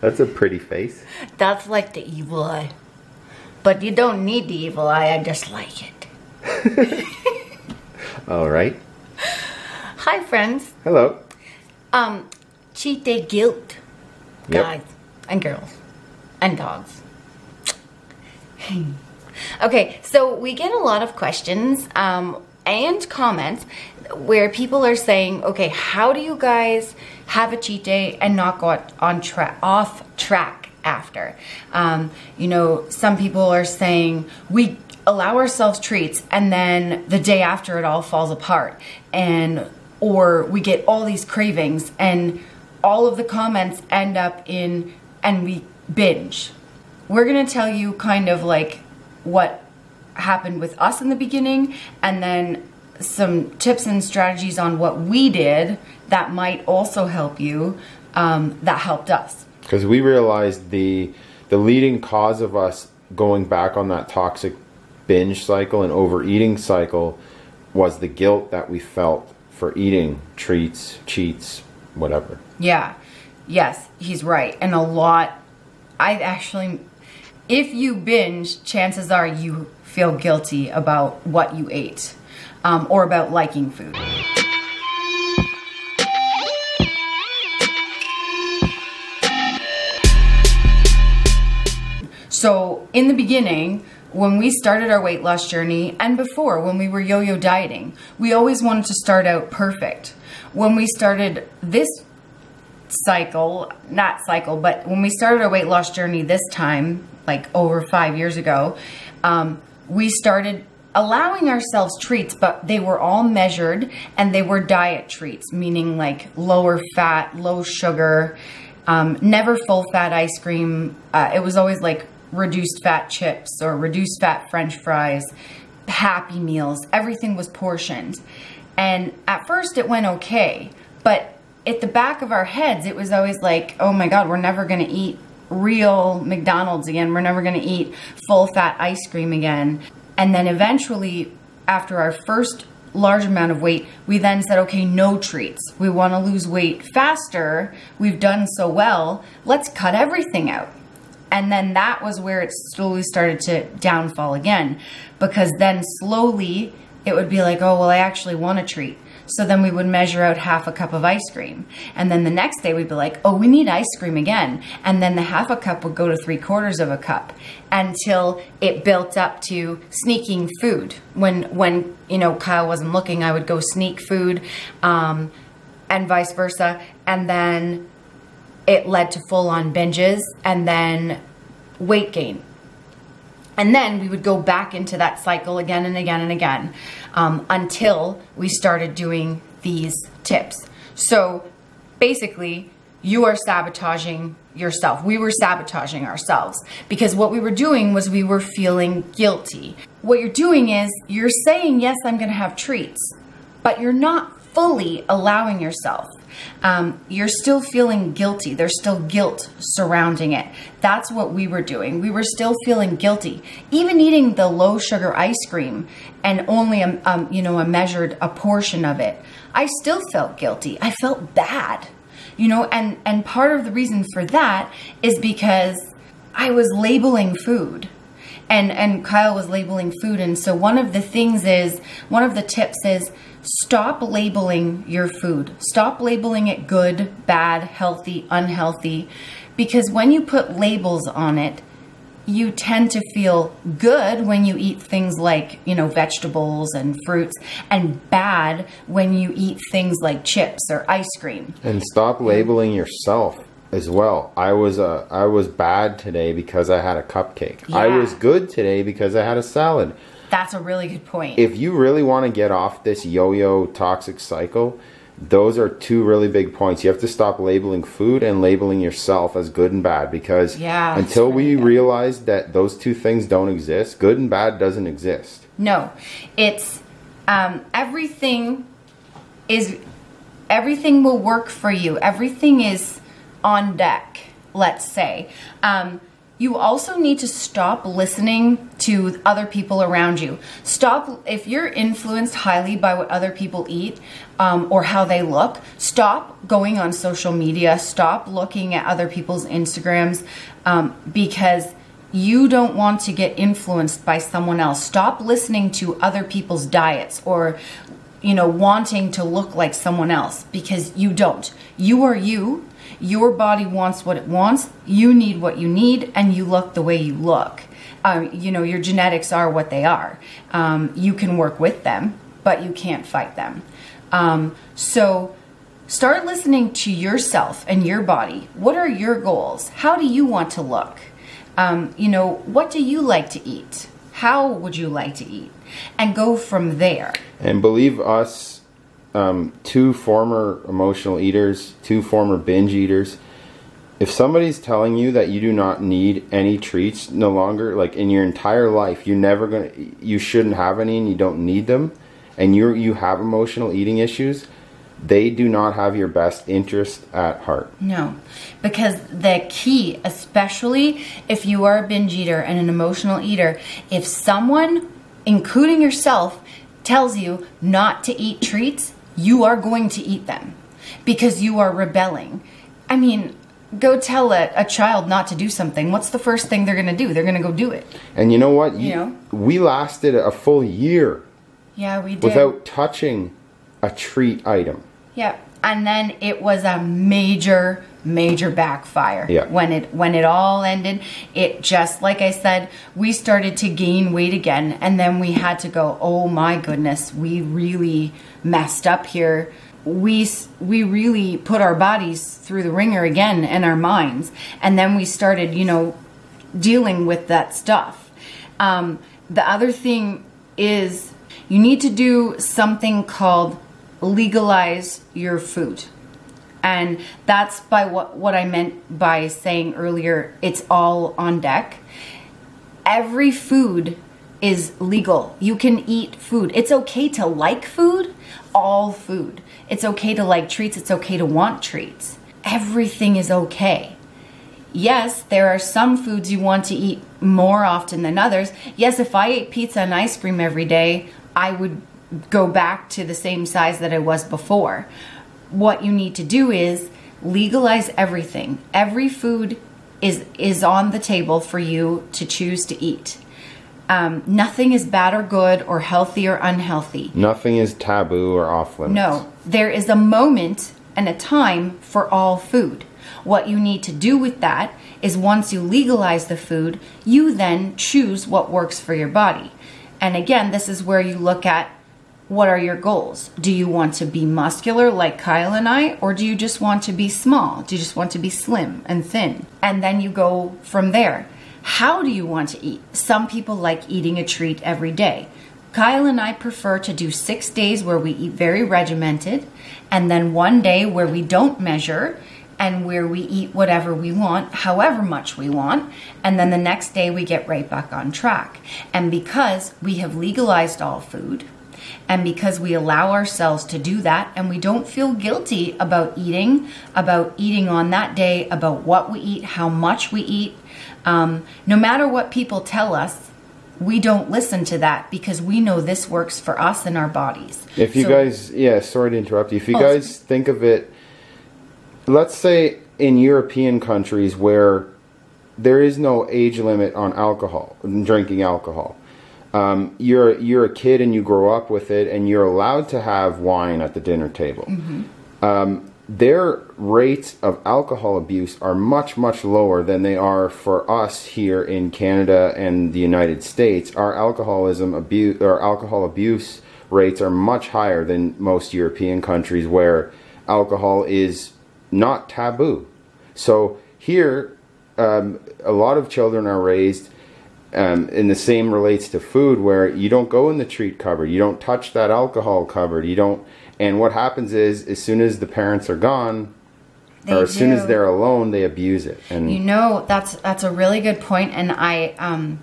That's a pretty face. That's like the evil eye. But you don't need the evil eye, I just like it. All right. Hi, friends. Hello. Cheat day guilt, guys and girls and dogs. Okay, so we get a lot of questions and comments where people are saying, okay, how do you guys have a cheat day and not go off track after? You know, some people are saying we allow ourselves treats and then the day after it all falls apart, or we get all these cravings and all of the comments end up in, and we binge. We're gonna tell you kind of like what happened with us in the beginning, and then some tips and strategies on what we did that might also help you, that helped us. Because we realized the leading cause of us going back on that toxic binge cycle and overeating cycle was the guilt that we felt for eating treats, cheats, whatever. Yeah. Yes, he's right. And a lot, if you binge, chances are you feel guilty about what you ate, or about liking food. So in the beginning, when we started our weight loss journey, and before, when we were yo-yo dieting, we always wanted to start out perfect. When we started this cycle, but when we started our weight loss journey this time, like over 5 years ago, we started allowing ourselves treats, but they were all measured and they were diet treats, meaning like lower fat, low sugar, never full fat ice cream. It was always like reduced fat chips or reduced fat French fries, Happy Meals. Everything was portioned. And at first it went okay, but at the back of our heads, it was always like, oh my God, we're never gonna eat real McDonald's again. We're never gonna eat full fat ice cream again. And then eventually, after our first large amount of weight, we then said, okay, no treats. We wanna lose weight faster. We've done so well, let's cut everything out. And then that was where it slowly started to downfall again, because then slowly it would be like, oh, well, I actually want a treat. So then we would measure out half a cup of ice cream. And then the next day we'd be like, oh, we need ice cream again. And then the half a cup would go to 3/4 of a cup until it built up to sneaking food. When you know, Kyle wasn't looking, I would go sneak food, and vice versa. And then it led to full-on binges and then weight gain. And then we would go back into that cycle again and again and again, until we started doing these tips. So basically, you are sabotaging yourself. We were sabotaging ourselves because what we were doing was we were feeling guilty. What you're doing is you're saying, yes, I'm going to have treats, but you're not fully allowing yourself. You're still feeling guilty. There's still guilt surrounding it. That's what we were doing. We were still feeling guilty. Even eating the low sugar ice cream and only a measured portion of it, I still felt guilty. I felt bad, and part of the reason for that is because I was labeling food. And Kyle was labeling food. And so one of the tips is stop labeling your food. Stop labeling it good, bad, healthy, unhealthy. Because when you put labels on it, you tend to feel good when you eat things like, vegetables and fruits, and bad when you eat things like chips or ice cream. And stop labeling yourself as well. I was bad today because I had a cupcake. Yeah. I was good today because I had a salad. That's a really good point. If you really want to get off this yo-yo toxic cycle, those are two really big points. You have to stop labeling food and labeling yourself as good and bad, because until we realize that those two things don't exist, good and bad doesn't exist. No, it's everything will work for you. Everything is on deck, let's say. You also need to stop listening to other people around you. Stop, if you're influenced highly by what other people eat or how they look, stop going on social media. Stop looking at other people's Instagrams because you don't want to get influenced by someone else. Stop listening to other people's diets or, you know, wanting to look like someone else, because you don't. You are you. Your body wants what it wants. You need what you need, and you look the way you look. You know, your genetics are what they are. You can work with them, but you can't fight them. So start listening to yourself and your body. What are your goals? How do you want to look? You know, what do you like to eat? How would you like to eat? And go from there. And believe us, 2 former emotional eaters, 2 former binge eaters, if somebody's telling you that you do not need any treats no longer, like in your entire life, you shouldn't have any and you don't need them, and you have emotional eating issues, they do not have your best interest at heart. No, because the key, especially if you are a binge eater and an emotional eater, if someone, including yourself, tells you not to eat treats, you are going to eat them because you are rebelling. I mean, go tell a child not to do something. What's the first thing they're going to do? They're going to go do it. And you know what? We lasted a full year. Yeah, we did. Without touching a treat item. Yeah, and then it was a major backfire. Yeah. When it all ended, it just, like I said, we started to gain weight again, and then we had to go, oh my goodness, we really messed up here. We really put our bodies through the ringer again, and our minds, and then we started, you know, dealing with that stuff. The other thing is you need to do something called legalize your food. And that's by what I meant by saying earlier, it's all on deck. Every food is legal. You can eat food. It's okay to like food, all food. It's okay to like treats. It's okay to want treats. Everything is okay. Yes, there are some foods you want to eat more often than others. Yes, if I ate pizza and ice cream every day, I would go back to the same size that I was before. What you need to do is legalize everything. Every food is on the table for you to choose to eat. Nothing is bad or good or healthy or unhealthy. Nothing is taboo or off limits. No, there is a moment and a time for all food. What you need to do with that is once you legalize the food, you then choose what works for your body. And again, this is where you look at, what are your goals? Do you want to be muscular like Kyle and I, or do you just want to be small? Do you just want to be slim and thin? And then you go from there. How do you want to eat? Some people like eating a treat every day. Kyle and I prefer to do 6 days where we eat very regimented, and then 1 day where we don't measure and where we eat whatever we want, however much we want, and then the next day we get right back on track. And because we have legalized all food, and because we allow ourselves to do that, and we don't feel guilty about eating on that day, about what we eat, how much we eat, no matter what people tell us, we don't listen to that because we know this works for us and our bodies. If you guys, sorry to interrupt you. If you guys think of it, let's say in European countries where there is no age limit on alcohol, drinking alcohol. You're a kid and you grow up with it, and you're allowed to have wine at the dinner table. Mm-hmm. Their rates of alcohol abuse are much, much lower than they are for us here in Canada and the United States. Our alcohol abuse rates are much higher than most European countries where alcohol is not taboo. So here, a lot of children are raised. And the same relates to food, where you don't go in the treat cupboard, you don't touch that alcohol cupboard, you don't. And what happens is, as soon as the parents are gone, soon as they're alone, they abuse it. And you know, that's a really good point. And I,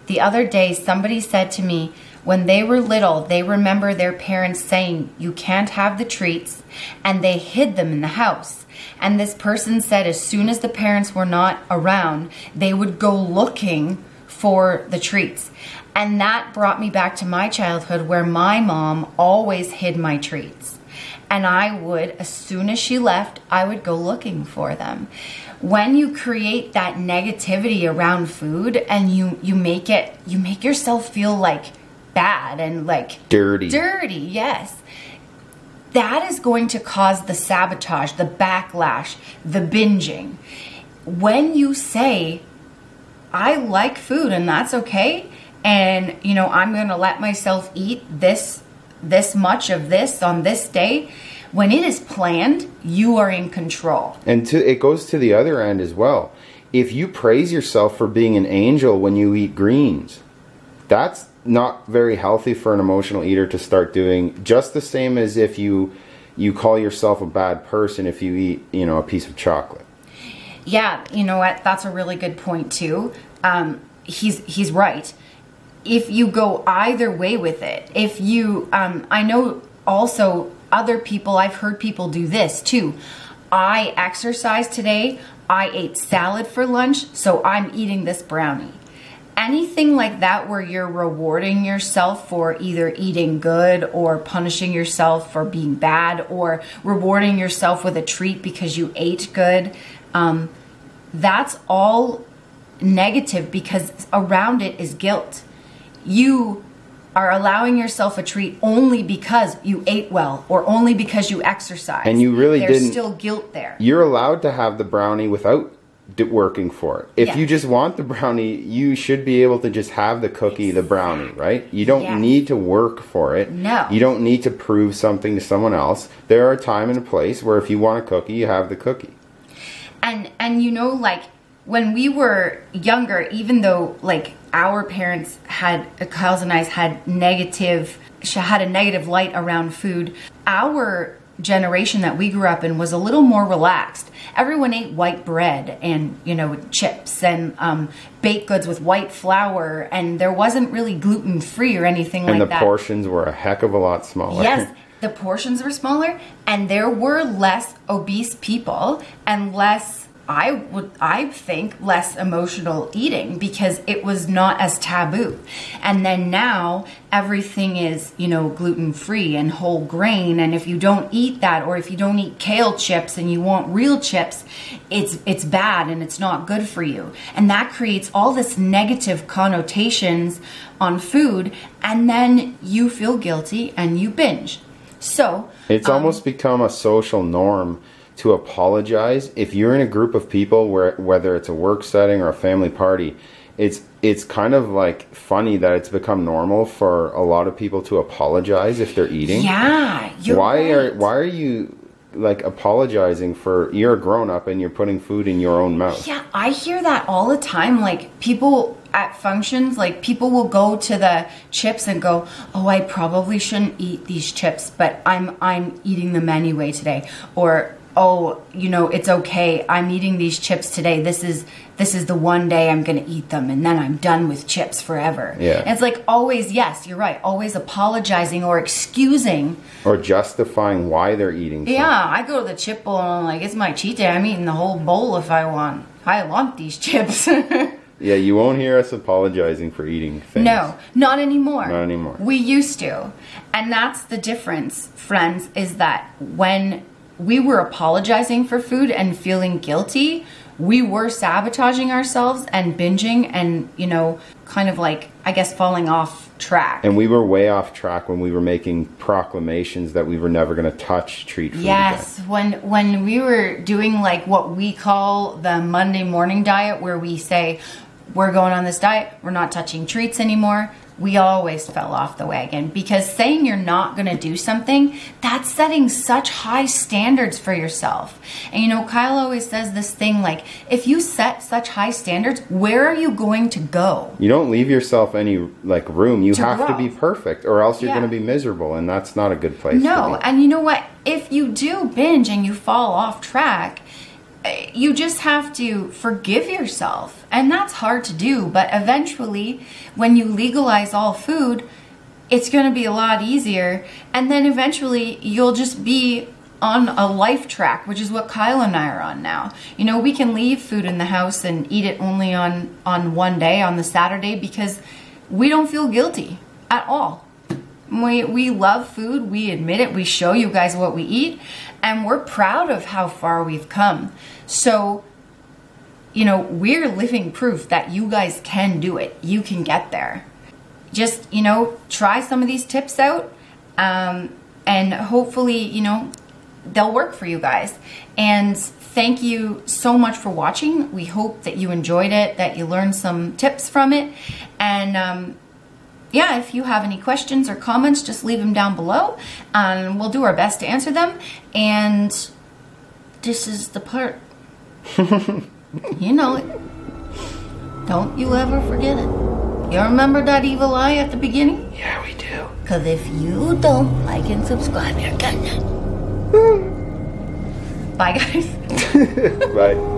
the other day, somebody said to me, when they were little, they remember their parents saying, "You can't have the treats," and they hid them in the house. And this person said as soon as the parents were not around, they would go looking for the treats. And that brought me back to my childhood where my mom always hid my treats. And I would, as soon as she left, I would go looking for them. When you create that negativity around food and you make yourself feel like bad and like dirty, yes, that is going to cause the sabotage, the backlash, the binging. When you say, I like food and that's okay, and I'm going to let myself eat this much of this on this day, when it is planned, you are in control. And it goes to the other end as well. If you praise yourself for being an angel when you eat greens, that's not very healthy for an emotional eater to start doing. Just the same as if you call yourself a bad person if you eat, a piece of chocolate. Yeah, you know what? That's a really good point too. He's right. If you go either way with it, if you, I know also other people, I've heard people do this too. I exercised today, I ate salad for lunch, so I'm eating this brownie. Anything like that where you're rewarding yourself for either eating good or punishing yourself for being bad or rewarding yourself with a treat because you ate good, that's all negative because around it is guilt. You are allowing yourself a treat only because you ate well or only because you exercised. And you really There's still guilt there. You're allowed to have the brownie without working for it. If Yes. you just want the brownie, you should be able to just have the cookie, the brownie, right? You don't need to work for it. No. You don't need to prove something to someone else. There are a time and a place where if you want a cookie, you have the cookie. And like when we were younger, even though like our parents Kyle's and I's had a negative light around food, our generation that we grew up in was a little more relaxed. Everyone ate white bread and, chips and baked goods with white flour, and there wasn't really gluten-free or anything like that. And the portions were a heck of a lot smaller. Yes, the portions were smaller, and there were less obese people and less, I think, less emotional eating because it was not as taboo. And then now everything is, gluten-free and whole grain. And if you don't eat that, or if you don't eat kale chips and you want real chips, it's bad and it's not good for you. And that creates all this negative connotations on food. And then you feel guilty and you binge. So it's almost become a social norm to apologize. If you're in a group of people whether it's a work setting or a family party, it's kind of like funny that it's become normal for a lot of people to apologize if they're eating. Yeah, why are you like apologizing for, you're a grown up and you're putting food in your own mouth? Yeah, I hear that all the time. Like people at functions, like people will go to the chips and go, "Oh, I probably shouldn't eat these chips, but I'm eating them anyway today." Or, "Oh, it's okay. I'm eating these chips today. This is the one day I'm going to eat them, and then I'm done with chips forever." Yeah. And it's like always, yes, you're right, always apologizing or excusing. Or justifying why they're eating something. Yeah, I go to the chip bowl and I'm like, it's my cheat day. I'm eating the whole bowl if I want. I want these chips. Yeah, you won't hear us apologizing for eating things. No, not anymore. Not anymore. We used to. And that's the difference, friends, is that when we were apologizing for food and feeling guilty, we were sabotaging ourselves and binging and, kind of like, I guess, falling off track. And we were way off track when we were making proclamations that we were never going to touch street food Yes, again. when we were doing like what we call the Monday morning diet, where we say, we're going on this diet, we're not touching treats anymore, we always fell off the wagon, because saying you're not going to do something, that's setting such high standards for yourself. And Kyle always says this thing like, if you set such high standards, where are you going to go? You don't leave yourself any room. You have to be perfect, or else you're going to be miserable, and that's not a good place to be. And you know what? If you do binge and you fall off track, you just have to forgive yourself. And that's hard to do, but eventually when you legalize all food, it's going to be a lot easier. And then eventually you'll just be on a life track, which is what Kyle and I are on now. You know, we can leave food in the house and eat it only on one day, on the Saturday, because we don't feel guilty at all. We love food, we admit it, we show you guys what we eat, and we're proud of how far we've come. So, you know, we're living proof that you guys can do it. You can get there. Just, you know, try some of these tips out, and hopefully, you know, they'll work for you guys. And thank you so much for watching. We hope that you enjoyed it, that you learned some tips from it. And yeah, if you have any questions or comments, just leave them down below, and we'll do our best to answer them. And this is the part, you know it. Don't you ever forget it. You remember that evil eye at the beginning? Yeah, we do. Because if you don't like and subscribe, you're getting it. Bye, guys. Bye.